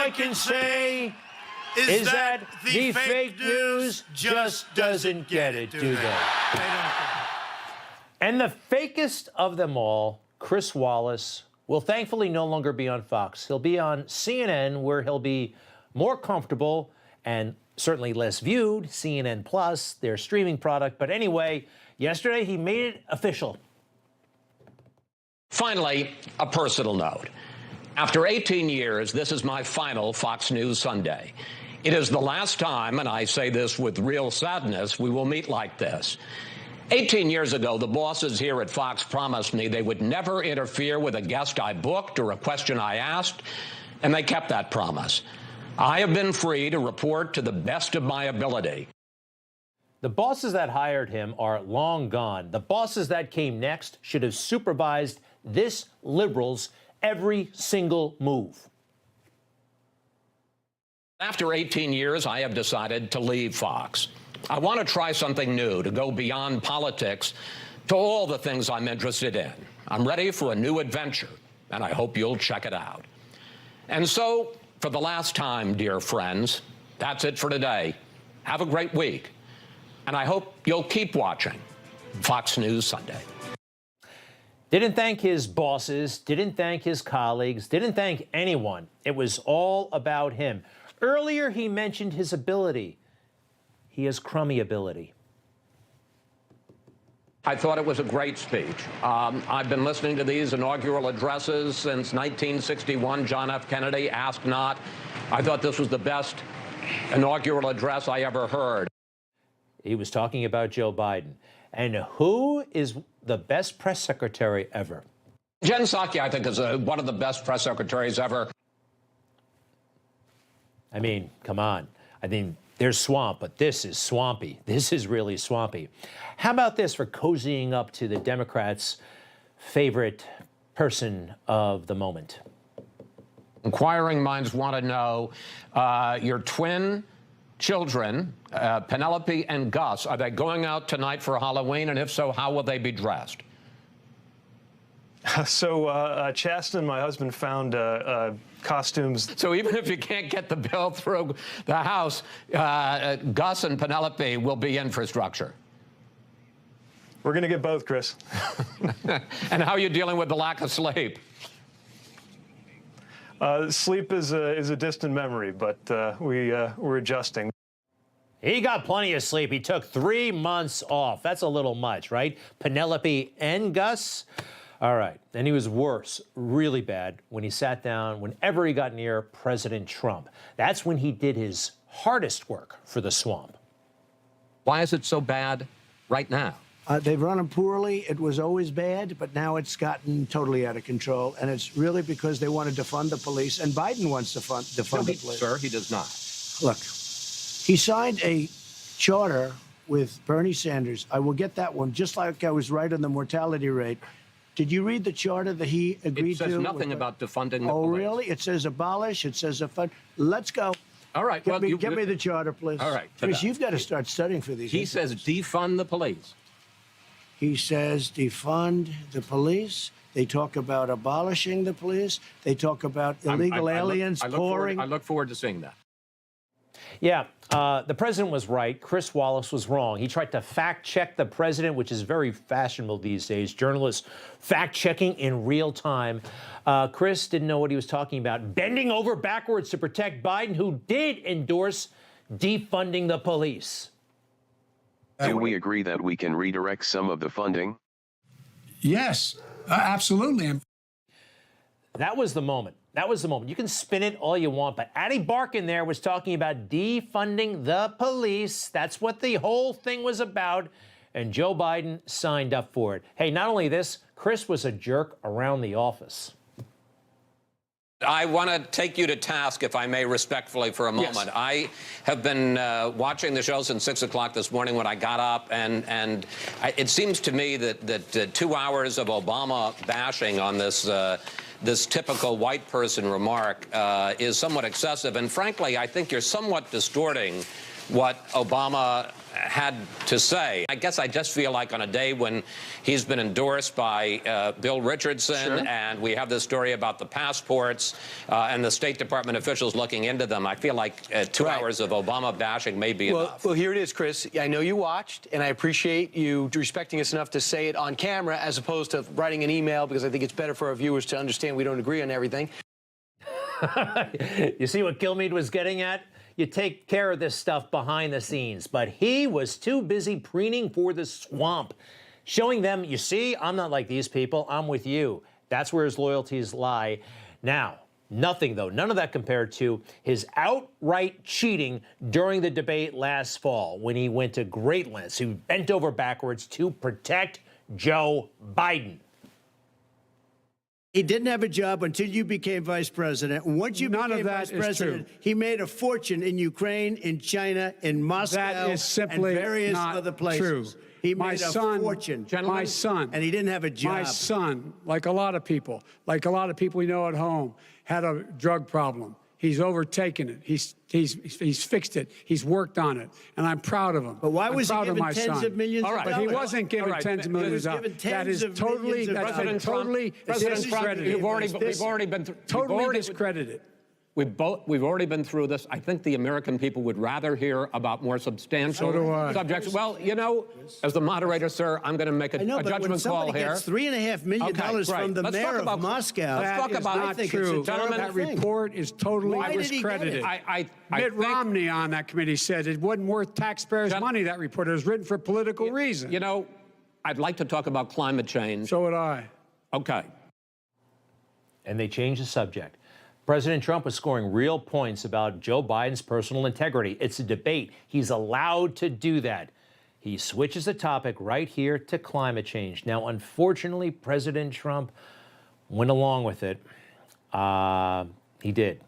I can say is that the fake news just doesn't get it, do they? They don't get it. And the fakest of them all, Chris Wallace, will thankfully no longer be on Fox. He'll be on CNN, where he'll be more comfortable and certainly less viewed, CNN Plus, their streaming product. But anyway, yesterday he made it official. Finally, a personal note. After 18 years, this is my final Fox News Sunday. It is the last time, and I say this with real sadness, we will meet like this. 18 years ago, the bosses here at Fox promised me they would never interfere with a guest I booked or a question I asked, and they kept that promise. I have been free to report to the best of my ability. The bosses that hired him are long gone. The bosses that came next should have supervised this liberal's every single move. After 18 years, I have decided to leave Fox. I want to try something new, to go beyond politics to all the things I'm interested in. I'm ready for a new adventure, and I hope you'll check it out. And so, for the last time, dear friends, that's it for today. Have a great week, and I hope you'll keep watching Fox News Sunday. Didn't thank his bosses, didn't thank his colleagues, didn't thank anyone. It was all about him. Earlier, he mentioned his ability. He has crummy ability. I thought it was a great speech. I've been listening to these inaugural addresses since 1961, John F. Kennedy, Ask Not. I thought this was the best inaugural address I ever heard. He was talking about Joe Biden. And who is the best press secretary ever? Jen Psaki, I think, is one of the best press secretaries ever. I mean, come on. I mean, there's swamp, but this is swampy. This is really swampy. How about this for cozying up to the Democrats' favorite person of the moment? Inquiring minds want to know your twin children, Penelope and Gus, are they going out tonight for Halloween? And if so, how will they be dressed? So Chasten, my husband, found costumes. So even if you can't get the bill through the House, Gus and Penelope will be infrastructure. We're going to get both, Chris. And how are you dealing with the lack of sleep? Sleep is a distant memory, but we're adjusting. He got plenty of sleep. He took 3 months off. That's a little much, right? Penelope and Gus. All right. And he was worse, really bad, when he sat down, whenever he got near President Trump. That's when he did his hardest work for the swamp. Why is it so bad right now? They've run him poorly. It was always bad, but now it's gotten totally out of control. And it's really because they want to defund the police, and Biden wants to defund the police. Sir, he does not. Look, he signed a charter with Bernie Sanders. I will get that one, just like I was right on the mortality rate. Did you read the charter that he agreed to? It says nothing about defunding the police. Oh, really? It says abolish. It says defund. Let's go. All right. Get me the charter, please. All right. Chris, you've got to start studying for these. He says defund the police. He says defund the police. They talk about abolishing the police. They talk about illegal aliens pouring. I look forward to seeing that. Yeah, the president was right. Chris Wallace was wrong. He tried to fact-check the president, which is very fashionable these days. Journalists fact-checking in real time. Chris didn't know what he was talking about. Bending over backwards to protect Biden, who did endorse defunding the police. Do we agree that we can redirect some of the funding? Yes, absolutely. That was the moment. That was the moment. You can spin it all you want, but Addie Barkin there was talking about defunding the police. That's what the whole thing was about, and Joe Biden signed up for it. Hey, not only this, Chris was a jerk around the office. I want to take you to task, if I may, respectfully for a moment. Yes. I have been watching the show since 6 o'clock this morning when I got up, and it seems to me that 2 hours of Obama bashing on this this typical white person remark is somewhat excessive. And frankly, I think you're somewhat distorting what Obama had to say. I guess I just feel like on a day when he's been endorsed by Bill Richardson, and we have this story about the passports and the State Department officials looking into them, I feel like 2 hours of Obama bashing may be enough. Well, here it is, Chris. I know you watched, and I appreciate you respecting us enough to say it on camera as opposed to writing an email, because I think it's better for our viewers to understand we don't agree on everything. You see what Kilmeade was getting at? You take care of this stuff behind the scenes, but he was too busy preening for the swamp, showing them, you see, I'm not like these people, I'm with you. That's where his loyalties lie. Now, nothing though, none of that compared to his outright cheating during the debate last fall when he went to great lengths. He bent over backwards to protect Joe Biden. He didn't have a job until you became vice president. And once you became vice president, he made a fortune in Ukraine, in China, in Moscow, That is simply and various not other places. true. He My made a son- fortune. My son. And he didn't have a job. My son, like a lot of people we know at home, had a drug problem. He's overtaken it. He's fixed it. He's worked on it, and I'm proud of him. But why was he I'm proud of given my tens son. of millions of But dollars? he wasn't given tens of millions of dollars. That is totally, that's been totally discredited. We've already been Totally discredited. We've already been through this. I think the American people would rather hear about more substantial So do I. subjects. Well, you know, as the moderator, sir, I'm going to make a I know, but when judgment call somebody here. gets $3.5 million from the Let's mayor talk of about- Moscow, let's talk about- I think true. it's a terrible That thing. report is totally Why did he get it? discredited. I Mitt think- Romney on that committee said it wasn't worth taxpayers' money, that report. It was written for political reasons. You know, I'd like to talk about climate change. So would I. Okay. And they changed the subject. President Trump was scoring real points about Joe Biden's personal integrity. It's a debate. He's allowed to do that. He switches the topic right here to climate change. Now, unfortunately, President Trump went along with it. He did.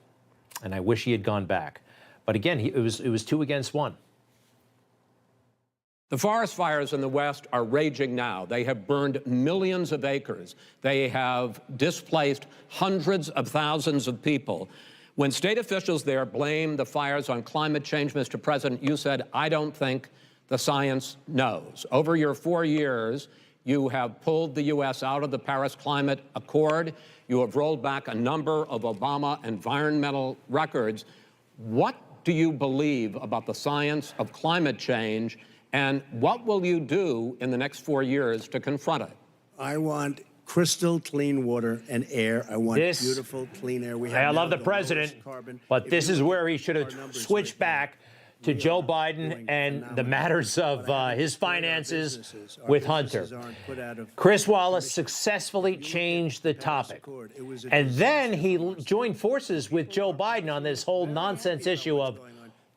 And I wish he had gone back. But again, it was 2 against 1. The forest fires in the West are raging now. They have burned millions of acres. They have displaced hundreds of thousands of people. When state officials there blame the fires on climate change, Mr. President, you said, I don't think the science knows. Over your 4 years, you have pulled the U.S. out of the Paris Climate Accord. You have rolled back a number of Obama environmental records. What do you believe about the science of climate change? And what will you do in the next 4 years to confront it? I want crystal clean water and air. I want This- beautiful clean air. We have I now love the lowest president, carbon. but If this you is look where at he should our have numbers switched right now, back to Joe Biden doing and the phenomenal. matters of his finances businesses, our with businesses Hunter. aren't put out of Chris Wallace successfully changed the topic. Accord. It was a And then he joined forces with Joe Biden on this whole nonsense issue of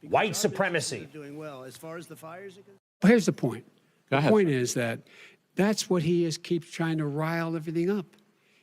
white supremacy. doing well. As far as the fires are concerned, Well, here's the point. Go The ahead. point is that that's what he is, keeps trying to rile everything up.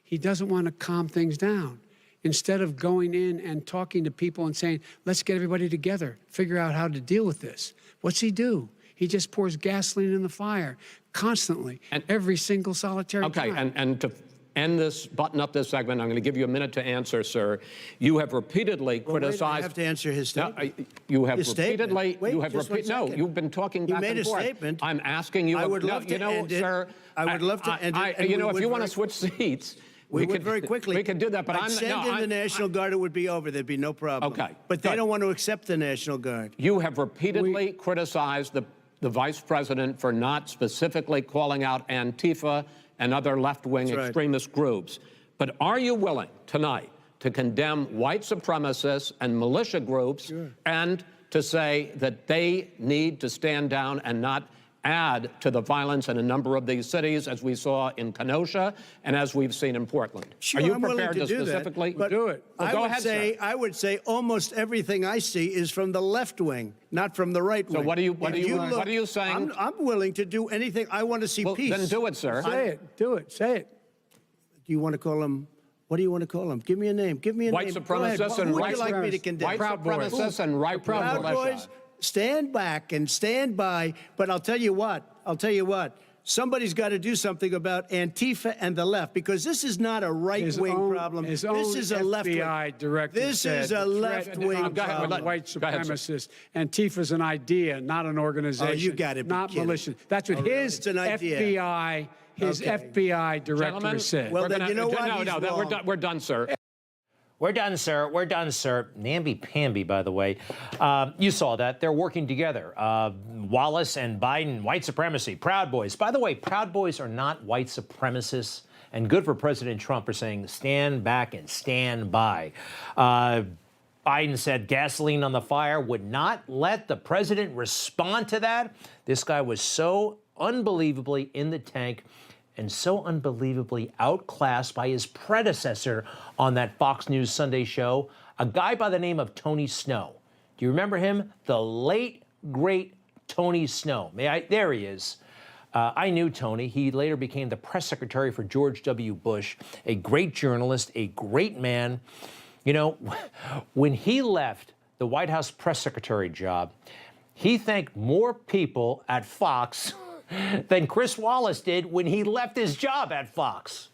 He doesn't want to calm things down. Instead of going in and talking to people and saying, let's get everybody together, figure out how to deal with this. What's he do? He just pours gasoline in the fire constantly, And- every single solitary Okay, time. and to end this, button up this segment, I'm going to give you a minute to answer, sir. You have repeatedly Well, wait, criticized. I have to answer his No, statement. you have His statement. repeatedly. Wait, you have just one no, second. you've been talking He back made and a forth. statement. I'm asking you. I would no, love you to know, end it. sir. I would love to end it, and you we know, if would you want to very- switch seats, We would could very quickly. We could do that, but I'd send in the National Guard, it would be over. There'd be no problem. Okay, But they good. don't want to accept the National Guard. You have repeatedly criticized the vice president for not specifically calling out Antifa and other left-wing That's right. extremist groups. But are you willing tonight to condemn white supremacists and militia groups and to say that they need to stand down and not add to the violence in a number of these cities, as we saw in Kenosha and as we've seen in Portland? Sure, are you I'm willing prepared to do that, specifically but do it? Well, go ahead, sir. I would say almost everything I see is from the left wing, not from the right wing. what are you- If what are you saying? I'm willing to do anything. I want to see Well, peace. then do it, sir. Say it. Do it. Say it. Do you want to call him? What do you want to call him? Give me a name. Give me a White name. Go ahead. supremacists Who and would right you like me to supremacists. condemn? White Proud Boys. supremacists and right-wing Proud militia. Boys, stand back and stand by. But I'll tell you what. somebody's got to do something about Antifa and the left, because this is not a right-wing problem. His This own is a left-wing. FBI director This said is a the threat left-wing of problem. white supremacists. Antifa's an idea, not an organization. Oh, you gotta be not kidding. militia. That's what his It's an idea. FBI, FBI director Gentlemen, said. Well, then you know what? He's wrong. we're done, sir. We're done, sir. We're done, sir. Namby-pamby, by the way. You saw that. They're working together. Wallace and Biden, white supremacy, Proud Boys. By the way, Proud Boys are not white supremacists, and good for President Trump for saying stand back and stand by. Biden said gasoline on the fire, would not let the president respond to that. This guy was so unbelievably in the tank and so unbelievably outclassed by his predecessor on that Fox News Sunday show, a guy by the name of Tony Snow. Do you remember him? The late, great Tony Snow. There he is. I knew Tony. He later became the press secretary for George W. Bush, a great journalist, a great man. You know, when he left the White House press secretary job, he thanked more people at Fox than Chris Wallace did when he left his job at Fox.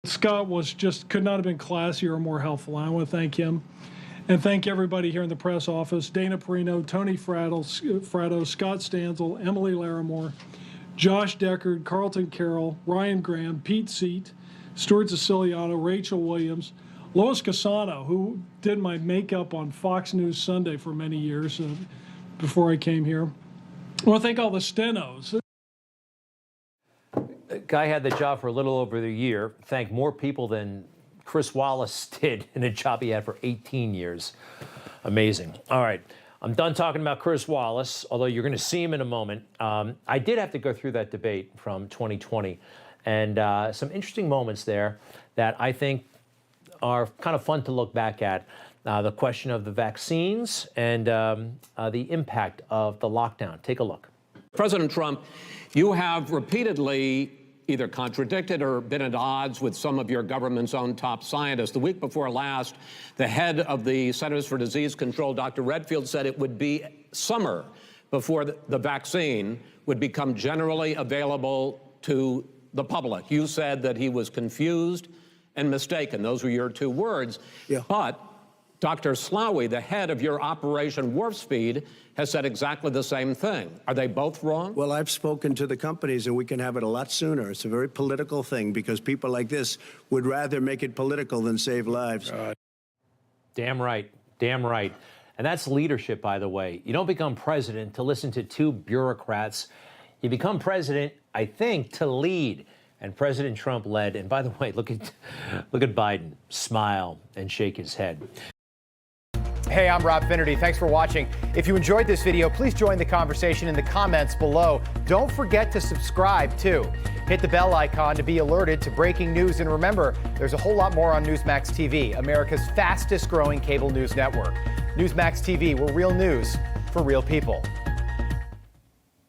Scott could not have been classier or more helpful. I want to thank him and thank everybody here in the press office, Dana Perino, Tony Fratto, Scott Stanzel, Emily Larimore, Josh Deckard, Carlton Carroll, Ryan Graham, Pete Seat, Stuart Siciliano, Rachel Williams, Lois Casano, who did my makeup on Fox News Sunday for many years before I came here. I want to thank all the stenos. The guy had the job for a little over a year, thanked more people than Chris Wallace did in a job he had for 18 years. Amazing. All right, I'm done talking about Chris Wallace, although you're going to see him in a moment. I did have to go through that debate from 2020, and some interesting moments there that I think are kind of fun to look back at. The question of the vaccines and the impact of the lockdown. Take a look. President Trump, you have repeatedly either contradicted or been at odds with some of your government's own top scientists. The week before last, the head of the Centers for Disease Control, Dr. Redfield, said it would be summer before the vaccine would become generally available to the public. You said that he was confused and mistaken. Those were your two words. Yeah. But Dr. Slaoui, the head of your Operation Warp Speed, has said exactly the same thing. Are they both wrong? Well, I've spoken to the companies, and we can have it a lot sooner. It's a very political thing, because people like this would rather make it political than save lives. Damn right. Damn right. And that's leadership, by the way. You don't become president to listen to two bureaucrats. You become president, I think, to lead. And President Trump led. And by the way, look at Biden smile and shake his head. Hey, I'm Rob Finnerty. Thanks for watching. If you enjoyed this video, please join the conversation in the comments below. Don't forget to subscribe, too. Hit the bell icon to be alerted to breaking news. And remember, there's a whole lot more on Newsmax TV, America's fastest growing cable news network. Newsmax TV, where real news for real people.